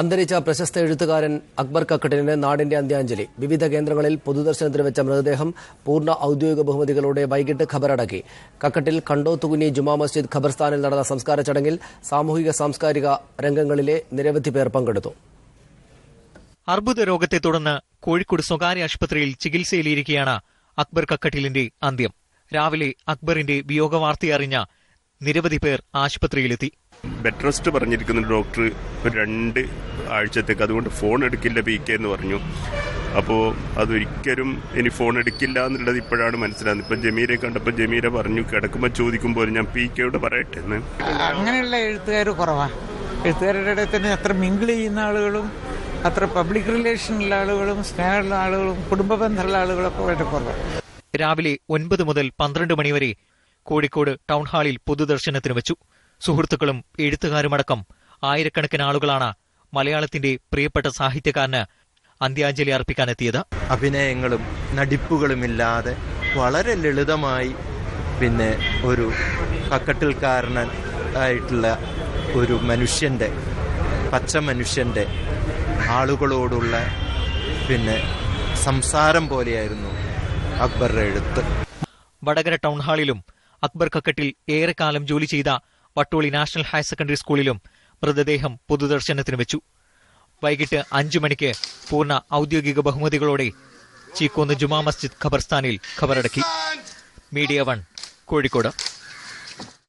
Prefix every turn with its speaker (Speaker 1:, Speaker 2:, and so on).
Speaker 1: അന്തരിച്ച പ്രശസ്ത എഴുത്തുകാരൻ അക്ബർ കക്കട്ടിലിന് നാടിന്റെ അന്ത്യാഞ്ജലി. വിവിധ കേന്ദ്രങ്ങളിൽ പൊതുദർശനത്തിന് വെച്ച മൃതദേഹം പൂർണ്ണ ഔദ്യോഗിക ബഹുമതികളോടെ വൈകിട്ട് ഖബറടക്കി. കക്കട്ടിൽ കണ്ടോത്തുകുനി ജുമാ മസ്ജിദ് ഖബർസ്ഥാനിൽ നടന്ന സംസ്കാര ചടങ്ങിൽ സാമൂഹിക സാംസ്കാരിക രംഗങ്ങളിലെ നിരവധി പേർ പങ്കെടുത്തു.
Speaker 2: അർബുദ രോഗത്തെ തുടർന്ന് കോഴിക്കോട് സ്വകാര്യ ആശുപത്രിയിൽ ചികിത്സയിലിരിക്കെയാണ് അക്ബർ കക്കട്ടിലിന്റെ അന്ത്യം. രാവിലെ അക്ബറിന്റെ വിയോഗവാർത്തയറിഞ്ഞ നിരവധി പേർ ആശുപത്രിയിലെത്തി.
Speaker 3: ബെഡ് റെസ്റ്റ് പറഞ്ഞിരിക്കുന്ന ഡോക്ടർ 2 ആഴ്ചത്തേക്ക്, അതുകൊണ്ട് ഫോൺ എടുക്കില്ല PK എന്ന് പറഞ്ഞു. അപ്പോൾ അതൊരിക്കലും ഇനി ഫോൺ എടുക്കില്ല എന്നുള്ളത് ഇപ്പോഴാണ് മനസ്സിലാകുന്നത്. ഇപ്പം ജമീരെ കണ്ടപ്പോൾ ജമീര പറഞ്ഞു കിടക്കുമ്പോൾ ചോദിക്കുമ്പോൾ ഞാൻ PKയോട് പറയട്ടെ എന്ന്.
Speaker 4: അങ്ങനെയുള്ള എഴുത്തുകാർ കുറവാണ്. എഴുത്തുകാരുടെ ഇടയിൽ അത്ര മിങ്കിൾ ചെയ്യുന്ന ആളുകളും അത്ര പബ്ലിക് റിലേഷനുള്ള ആളുകളും സ്നേഹമുള്ള ആളുകളും കുടുംബ ബന്ധമുള്ള ആളുകളൊക്കെ വളരെ കുറവാണ്.
Speaker 2: രാവിലെ 9 മുതൽ 12 മണിവരെ കോഴിക്കോട് ടൗൺ ഹാളിൽ പൊതുദർശനത്തിന് വെച്ചു. സുഹൃത്തുക്കളും എഴുത്തുകാരുമടക്കം ആയിരക്കണക്കിന് ആളുകളാണ് മലയാളത്തിന്റെ പ്രിയപ്പെട്ട സാഹിത്യകാരന് അന്ത്യാഞ്ജലി അർപ്പിക്കാനെത്തിയത്.
Speaker 5: അഭിനയങ്ങളും നടിപ്പുകളുമില്ലാതെ വളരെ ലളിതമായി ഒരു കക്കട്ടിൽക്കാരനായിട്ടുള്ള ഒരു മനുഷ്യന്റെ, പച്ച മനുഷ്യന്റെ ആളുകളോടുള്ള സംസാരം പോലെയായിരുന്നു അക്ബറുടെ എഴുത്ത്.
Speaker 2: വടകര ടൗൺ ഹാളിലും അക്ബർ കക്കട്ടിൽ ഏറെക്കാലം ജോലി ചെയ്ത വട്ടോളി നാഷണൽ ഹയർ സെക്കൻഡറി സ്കൂളിലും മൃതദേഹം പൊതുദർശനത്തിന് വെച്ചു. വൈകിട്ട് 5 മണിക്ക് പൂർണ്ണ ഔദ്യോഗിക ബഹുമതികളോടെ ചീക്കോന്ന് ജുമാ മസ്ജിദ് ഖബർസ്ഥാനിൽ ഖബറടക്കി. മീഡിയ 1 കോഴിക്കോട്.